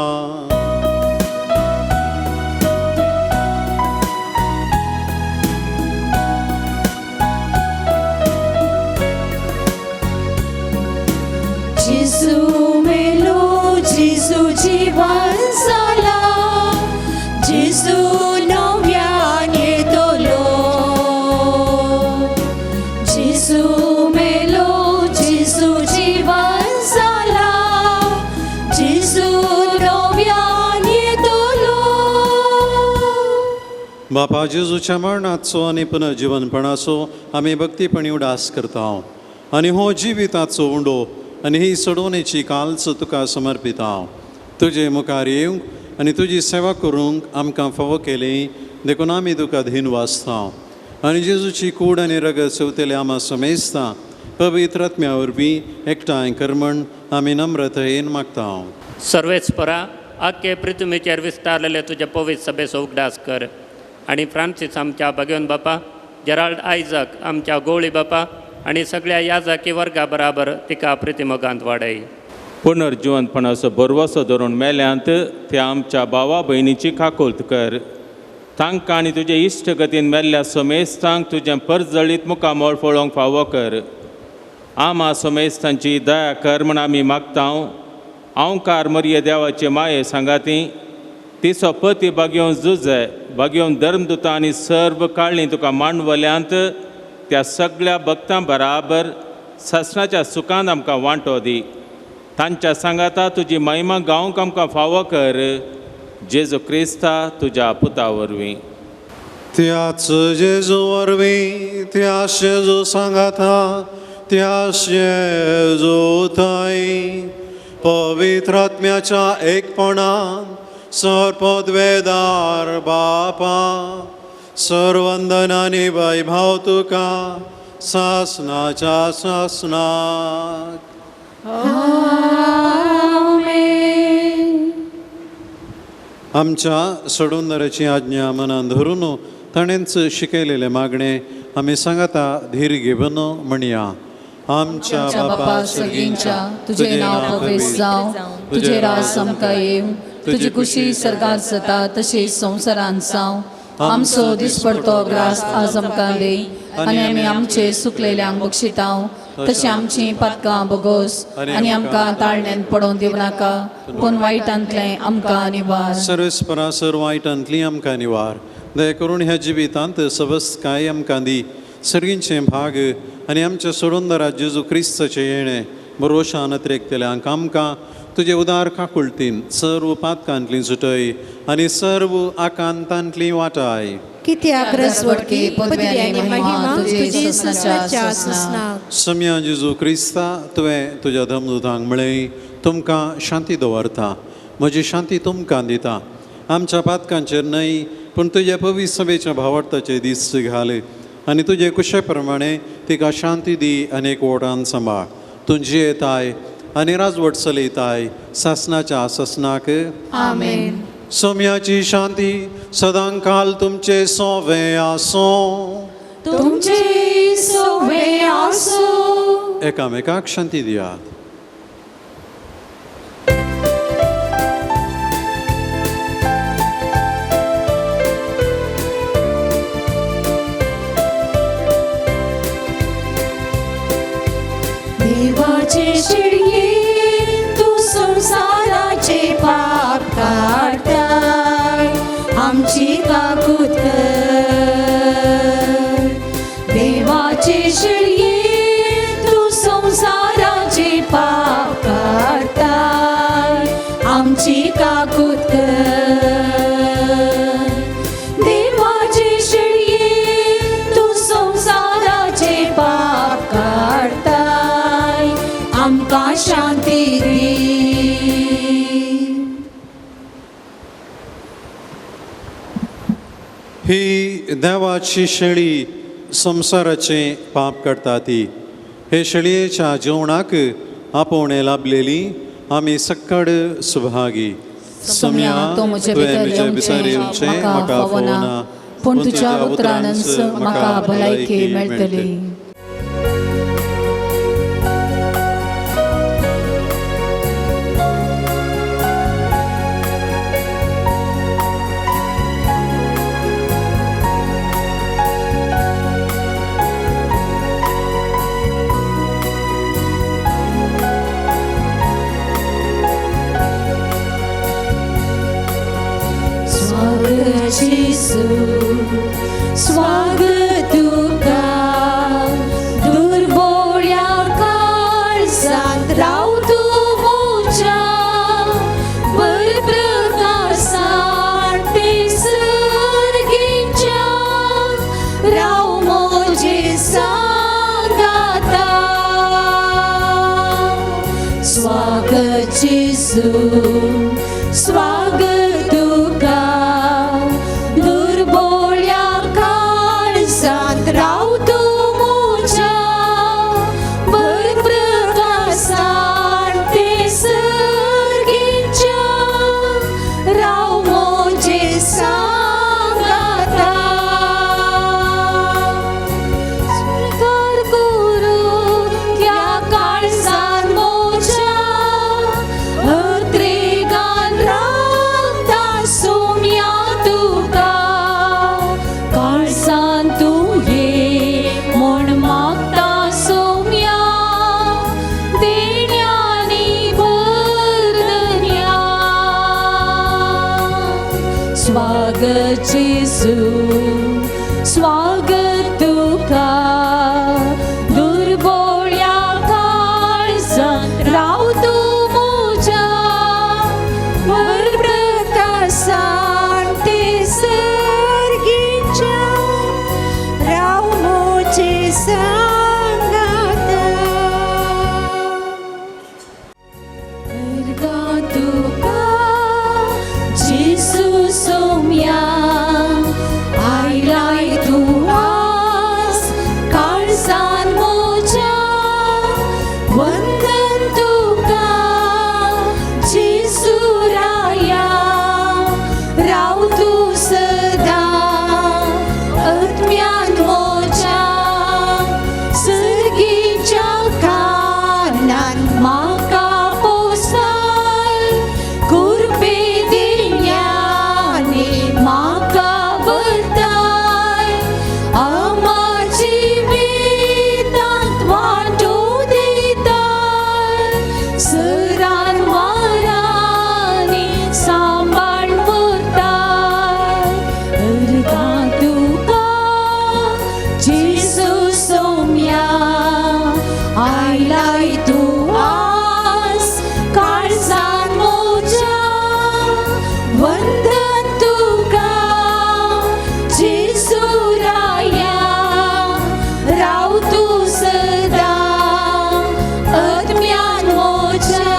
जिसू मेलो, जिसू जीवन जाला, जिसू नव्यान येतलो. जिसू मेलो, जिसू जीवन जाला, जिसू नव्यान येतलो. बापा जेजूच्या मरणाचो आनी पुनर्जीवनपणाचो आमी भक्तीपणी उडास करता, आनी हो जिविताचो उंडो आनी ही सोडवणेची काल्च तुका समर्पिता. तुजे मुखार येवंक आनी तुजी सेवा करूंक आमकां फावो केली, देखून आमी तुका धीन वाचता. आनी जेजूची कूड आनी रगत चवतले आमा समेजता, पवित्र आत्म्या वरवीं एकठांय कर म्हण आमी नम्रतायेन मागता. सर्वेस्परा आख्खे पृथ्वीचेर विस्तारलेले तुज्या पवित्र सभेचो उगडास कर, आनी फ्रांसीस आमच्या भगवन बापा, जेराल्ड आयजक आमच्या गोळी बापा आनी सगळ्या याजकी वर्गा बराबर तिका प्रतिमोगांत वाडय. पुनर्जीवनपणाचो बरवसो धरून मेल्यांत त्या आमच्या भावा भयणीची काकुल्त कर. तांकां आनी तुजे इश्ट गतीन मेल्ल्या समेस्तांक तुजें परजळीत मुखामोळ पळोवंक फावो कर. आमा समेस्तांची दया कर म्हण आमी मागता. हांवकार मरिये देवाचे माये सांगाती, तिचो पती बागेवन झुजे, बागेवन धर्मदुतां आनी सर्व काळणी तुका मांडवल्यांत त्या सगळ्या भक्तां बराबर ससनाच्या सुखांत आमकां वांटो दी. तांच्या सांगाता तुजी महिमा गावंक आमकां फावो कर. जेजू क्रिस्ता तुज्या पुता वरवीं. त्याच जेजू वरवीं, त्या जेजू सांगाता, त्या जेजू थंय पवित्र आत्म्याच्या एकपणान सर्पद्वेदार बापा, सर्वंदनानी वैभव तुका सासनाच्या सासनाक. आमच्या सोडूनदाराची आज्ञा मनान धरून ताणेंच शिकयलेले मागणे आमी सांगाता धीर घेवन म्हणया. आमच्या बापा सर्गींच्या, तुझे नाव पवित्र जावं, तुझे राज आमकां येवं, तुजी कुशी सर्गात जाता तशी संवसारांत जावं. आमचो दिसपडतो ग्रास आज आमकां दी, आनी आमी आमचे सुकलेल्यांक बक्षितांव, तशी आमची पातकां बोगोस, आनी आमकां ताळण्यांत पडोवन दिवं नाका, पूण वायटांतले आमकां निवार. सर्वेस्परा सर्व वायटांतली आमकां निवार. दया करून ह्या जिवितांत सबस्काय आमकां दी. सर्गींचे भाग आनी आमच्या सोडूनदारा जेजू क्रिस्ताचे येणे बरोशान अतिरेकतल्यांक आमकां तुजे उदार काकुळतीन सर्व पातकांतली सुटय आनी सर्व आकांतांतली वाटाय. कित्याक रसवडके पदवी आनी महिमा तुजी ससनाच्या ससनाक. सम्या जेजू क्रिस्ता तुवें तुज्या धर्मदूतांक म्हळें, तुमकां शांती दवरता, म्हजी शांती तुमकां दिता. आमच्या पातकांचेर न्हय, पूण तुज्या पवित्र सभेच्या भावार्थाचे दीस घाल आनी तुजे कुशे प्रमाणे तिका शांती दी आनी एकवटान सांबाळ. तूं जियेताय आनी राजवट चलयताय सासनाच्या ससनाक. आमेन. सोम्याची शांती सदां काल तुमचे सोवे आसूं. तुमचे सोवे आसूं. एकामेकाक शांती दियात. शिडये तू संसाराचे पाप काढताय आमची काकूत कर देवाचे शिडये तू संसाराचे पाप काढताय आमची काकूत कर देवाचे शिडये तू संसाराचे पाप काढताय आमका शांती दी ही देवाची शेळी संसाराचे पाप काडटा ती हे शेळयेच्या जेवणाक आपोवणे लाभलेली आमी सक्कड सुभागी सम्या तो म्हजे भितर येवचें म्हाका फावना पूण तुज्या उतरानच म्हाका भलायकी मेळटली Jesu, स्वागत तुका दुर्बोळ्या काळजात राव तू मोच्या बरप्रकाशात ते सर्गीच्या राव मोजे सांगाता स्वागत जेसू स्वागत तुका दुर्बोळ्या काळजात राव तू मोच्या बरप्रकाशात ते सर्गीच्या राव मोजे सांगाता स्वीकार करू त्या काळजात मोच्या अत्रेगान रावता सोम्या तुका काळजात तू ये म्हूण मागता सोम्या देण्यानी बरदन्या स्वागत जेसू स्वागत तुका दुर्बोळ्या काळजात राव तू मोच्या बरप्रकाशात ते सर्गीच्या राव मोचे सांगाता वर्गा तुका जेसू सोम्या आयलाय तू आज काळजात मोच्या वंदन तुका जेसू राया राव तू सदा आत्म्यान मोच्या सर्गीच्या कानान म्हाका पोसाय कुरपे दिल्याने म्हाका बरताय आमाची बेतांत वांटू दिताय सरान वारांनी सांबाळ व्हरताय अर्गा तुका जेसू सोम्या आयलाय तू आज काळजात मोच्या वंदन तुका जेसू राया राव तू सदा आत्म्यान मोच्या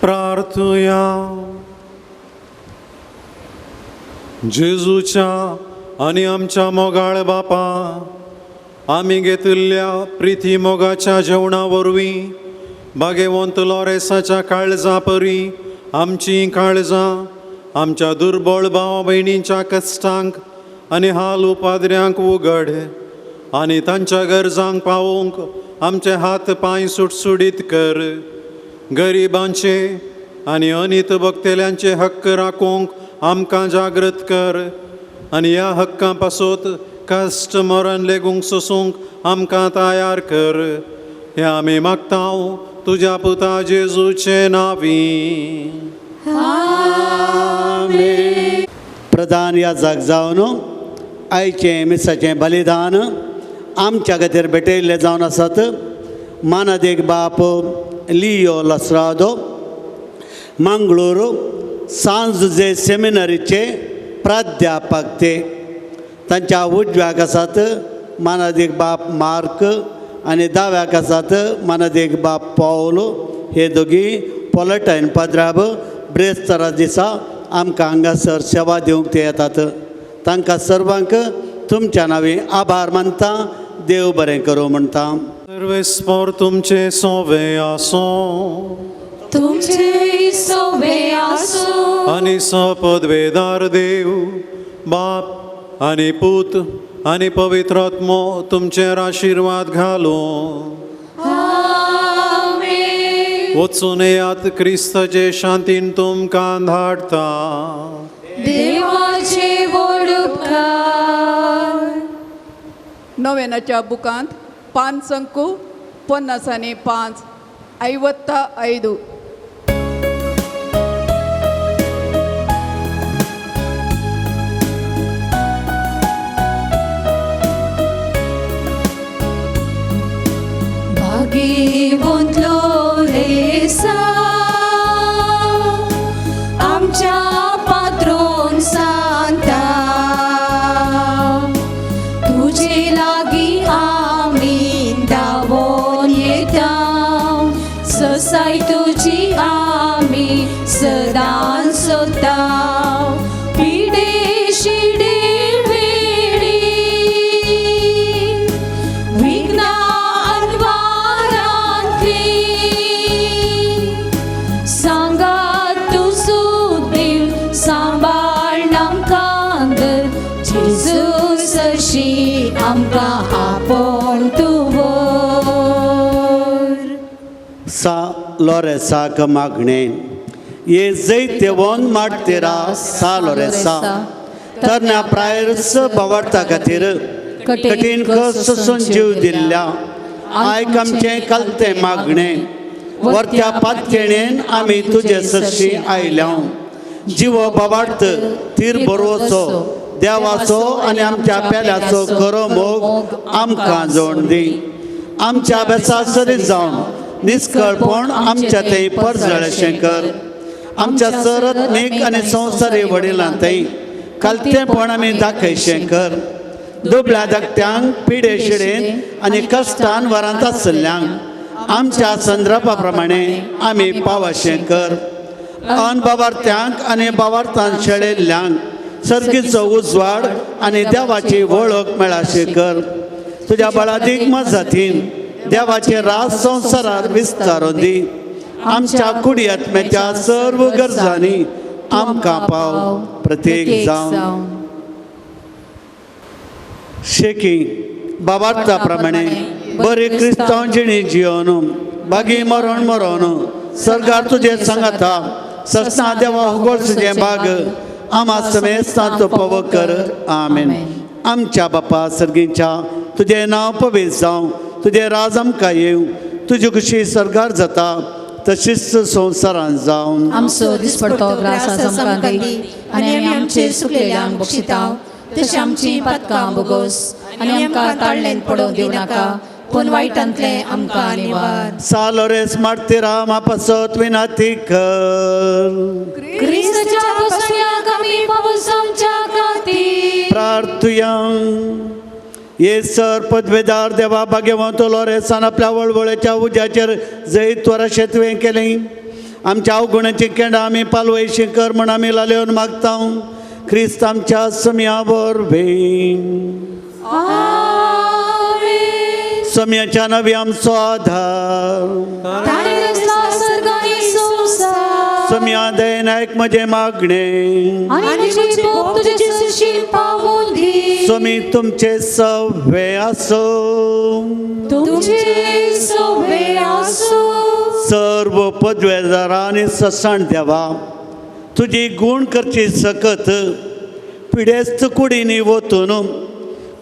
प्रार्थुया जेजूच्या आणि आमच्या मोगाळ बापा आमी घेतिल्ल्या प्रिती मोगाच्या जेवणा वरवीं भाग्यवंत लॉरेसाच्या काळजा परी आमची काळजां आमच्या दुर्बळ भाव भयणींच्या कश्टांक आनी हाल उपाद्र्यांक उगड आनी तांच्या गरजांक पावोवंक आमचे हात पांय सुटसुडीत कर गरिबांचे आनी अनित भक्तेल्यांचे हक्क राखूंक आमकां जागृत कर आनी ह्या हक्कां पासत कश्ट मरण लेगूंक सोसूंक आमकां तयार कर हे आमी मागतांव तुज्या पुता जेजूचे नांवी. प्रधान याजक जावन आयचे मिसाचें बलिदान आमच्या खातीर भेटयल्लें जावन आसात. मानादेक बाप लियो लसरादो मंगळूर सांज जे सेमिनरीचे प्राध्यापक ते तांच्या उजव्याक आसात मानादेक बाप मार्क आनी दाव्याक आसात मानादेक बाप पावलो. हे दोगी पोलटायन पदराब ब्रेस्तारा दिसा आमकां हांगासर सेवा दिवंक ते येतात. तांकां सर्वांक तुमच्या नांवी आभार मानता. देव बरें करूं म्हणटा. सर्वेस्पर तुमचे सोवे आसो तुमचे सोबे आसो आनी सपदवेदार देव बाप आनी पूत आनी पवित्र आत्मो तुमचेर आशिर्वाद घालो. आमेन. वचून येयात क्रिस्ताचे शांतीन तुमकां धाडटा. देवाचे व्हड उपकार. नोवेनाच्या बुकांत 5 संकू 50 आनी 5 55. भाग्यवंत लोरेसा आमच्या पात्रोन सांता तुजे लागीं आमी धांवोन येता. ससाय तुजी आमी सदां सोदता. पिडे शिडे वेळी विघ्नां सांगात तुजो देव सांबाळ आमकां जेजूस अशी आमकां आपोवन तुवर. सा लोरेसाक मागणें ये जैते वन माडतेरा सा लोरेसा तरण्या प्रायर्स बावार्ता खातीर कठीण कस सोसून जीव दिल्ल्या आयक आमचें कलतें मागणें. वर्त्या पातकेणेन आमी तुजे सशी आयल्या. जिवो बाबार्थ तीर बरोवचो देवाचो आनी आमच्या पेल्याचो खरो मोग आमकां जोड दी. आमच्या अभ्यासा सरीत जावन निस्कळपण आमच्या थंय परजळशें कर. आमच्या सरत्मीक आनी संवसारी वडिलां थंय कलतेपण आमी दाखयशें कर. दुबळ्या धाकट्यांक पिडे शिडेन आनी कश्टान वरांत आसल्ल्यांक आमच्या संदर्भा प्रमाणे आमी पावशें कर. अनबावार्थ्यांक आनी बावार्थान शेळिल्ल्यांक सर्गीचो उजवाड आनी देवाची वळख मेळाशी कर. तुज्या बळादीक मजतीन देवाचे राज संवसारांत विस्तारून दी. आमच्या कुडी आत्म्याच्या सर्व गरजांनी आमकां पाव. प्रत्येक जावन शेकी बाबार्था प्रमाणे बरी क्रिस्तांव जिणी जियोन बागी मरण सर्गार तुजे सांगाता सस्ना देवा होगोळसुजे बाग आमा समेत सांतो पव कर. आमेन. आमच्या बापा सर्गीच्या तुझे नांव पवित्र जावं. तुझे राज आमकां येवं. तुजी खुशी सर्गार जाता तशीच संवसारांत जावं. आमचो दिसपडतो ग्रास आज आमकां दी आनी आमी आमचे सुकलेल्यांक बक्षितांव तशी आमची पातकां बोगोस आनी आमकां ताळ्ळेंत पडोवंक दिवं नाका पूण वायटांतले आमकां निवार. सालोरेस मारतेरा मापासत विनाती कर. क्रिस्ताच्या बसण्याक आमी पावस आमच्या खातीर प्रार्थुया. ये सर पदवेदार देवा भाग्यवंत लोरेसान आपल्या वळवळेच्या उज्याचेर जैत वराशे तुवें केलें. आमच्या अवगुणाची केंडां आमी पालवयशी कर म्हण आमी लालेवन मागता. क्रिस्त आमच्या समिया वरवीं सम्याच्या नवी आमचो आधार. सम्या दयनायक म्हजे मागणे समी तुमचे सवे आसो. सर्व पदवेदारा आनी ससाण देवा तुजी गुण करची सकत पिडेस्त कुडीनी वतून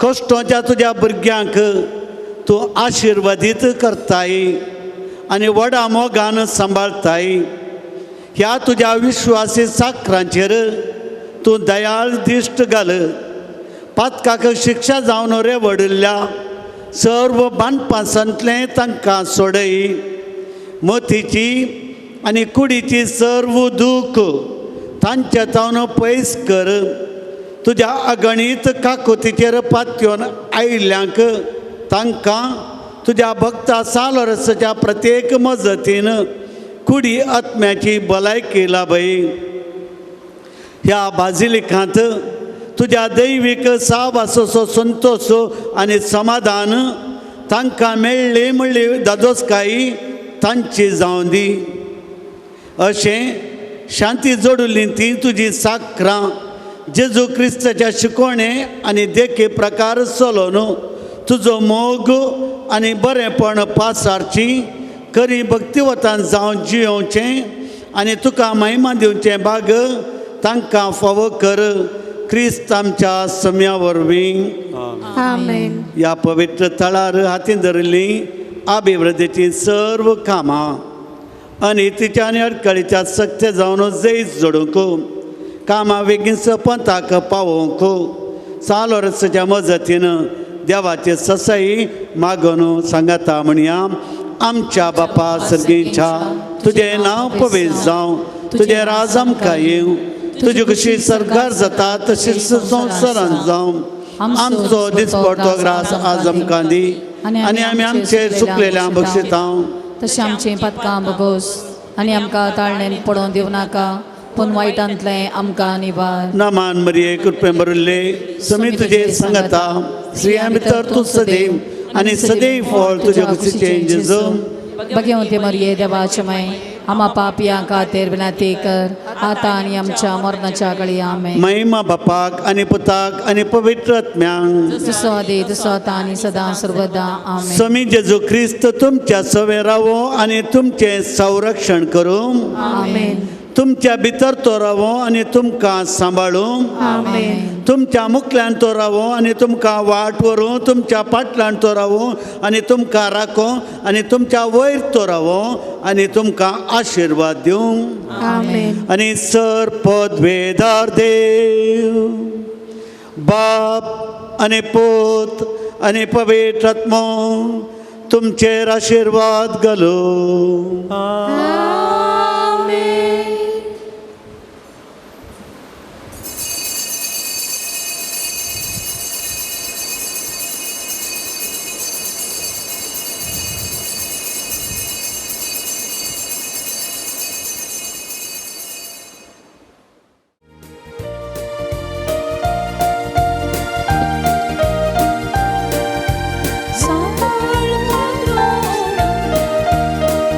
कश्टाच्या तुज्या भुरग्यांक तूं आशिर्वादीत करताय आनी व्हडा मोगान सांबाळताय. ह्या तुज्या विश्वासी साकरांचेर तूं दयाळ दिश्ट घाल. पातकाक शिक्षा जावन रेवडिल्ल्या सर्व बाणपासांतलें तांकां सोडय. मतीची आनी कुडीची सर्व दूख तांचे तावन पयस कर. तुज्या अगणीत काकुतीचेर पातयोन आयिल्ल्यांक तांकां तुज्या भक्ता सालोरसाच्या प्रत्येक मजतीन कुडी आत्म्याची भलायकी लाभय. ह्या बाजिलिकांत तुज्या दैवीक सावासो संतोष आनी समाधान तांकां मेळ्ळी म्हणली दादोसकाई तांची जावं दी. अशें शांती जोडुल्लीं ती तुजी साकरां जेजू क्रिस्ताच्या शिकवणे आनी देखे प्रकार चलोवन तुजो मोग आनी बरेंपण पासारची खरी भक्तिवतान जावन जियोवचें आनी तुका महिमा दिवचें भाग तांकां फावो कर. क्रिस्त आमच्या सम्या वरवीं आमेन. ह्या पवित्र थळार हातीन धरिल्लीं अभिवृद्धीची सर्व कामां आनी तिच्या आनी अडकळीच्या सक्ते जावन जैत जोडूंक कामां बेगीन सपंताक पावोवंक सालोरसाच्या मजतीन देवाचे ससाई मागून सांगता म्हणया. आमच्या बापा सर्गीच्या तुजें नांव पवित्र जावं. तुजें राज आमकां येवं. तुजी कशी सरकार जाता तशीच संवसारांत जावं. आमचो दिसपडटो ग्रास आज आमकां दी आनी आमी आमचेर चुकलेल्या बक्षितां तशें आमचें पातकां बगोस आनी आमकां ताळणेन पडोवन दिवं नाका पूण वायटांतलें आमकां निवार. नामान मरिये कृपेन भरिल्ले समी तुजे सांगता स्त्रियां भितर तूं सदैव आनी सदैव फळ तुज्या कुशीचें जेजू. भगवंते मरिये देवाचे माय आम्हा पापियां खातीर विनंती कर आतां आनी आमच्या मरणाच्या घडी आमेन. महिमा बापाक आनी पुताक आनी पवित्र आत्म्यांक जसो आदी तसो आतां आनी सदां सर्वदा आमेन. समी जेजू क्रिस्त तुमच्या सवे रावो आनी तुमचें संरक्षण करूं. आमेन. तुमच्या भितर तो रावो आनी तुमकां सांबाळूं. आमेन. तुमच्या मुखल्यान तो रावो आनी तुमकां वाट व्हरूं. तुमच्या फाटल्यान तो रावो आनी तुमकां राखो आनी तुमच्या वयर तो रावो आनी तुमकां आशिर्वाद दिवं. आमेन. आनी सर पदवेदार देव बाप आनी पूत आनी पवित्र आत्मो तुमचेर आशिर्वाद घालो.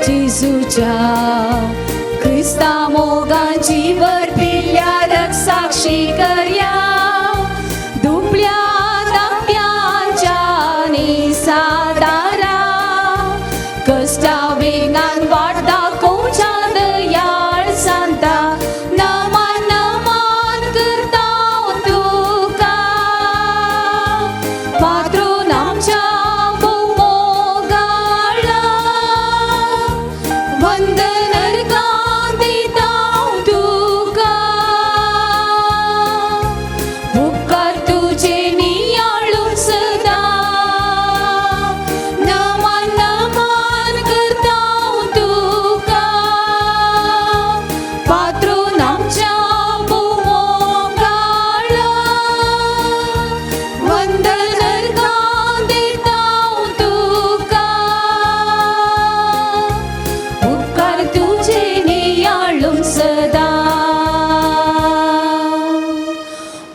जेजूच्या ख्रिस्ता मोगांची वरपिल्ल्या रक्षसाक्षी करया. दुबळ्या दांप्यांच्या निसादारा कश्टा वेगान वाट दाखोवच्या दयाळ सांता. नमान नमान करता तुका पात्रून आमच्या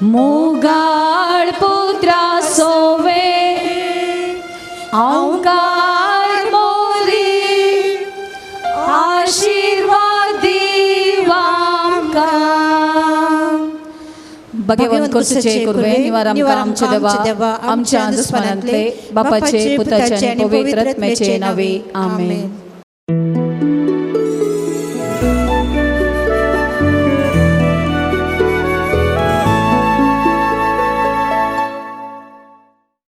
मोगाळ पुत्रा सोवे ओंकार मोरी आशीर्वाद दिवांका. भगवंत कुर्सीचे कुर्वे निवार आमकां आमचे देवा आमच्या दुस्मनांतले बापाचे पुताचे आनी पवित्र आत्म्याचे नावे आमेन.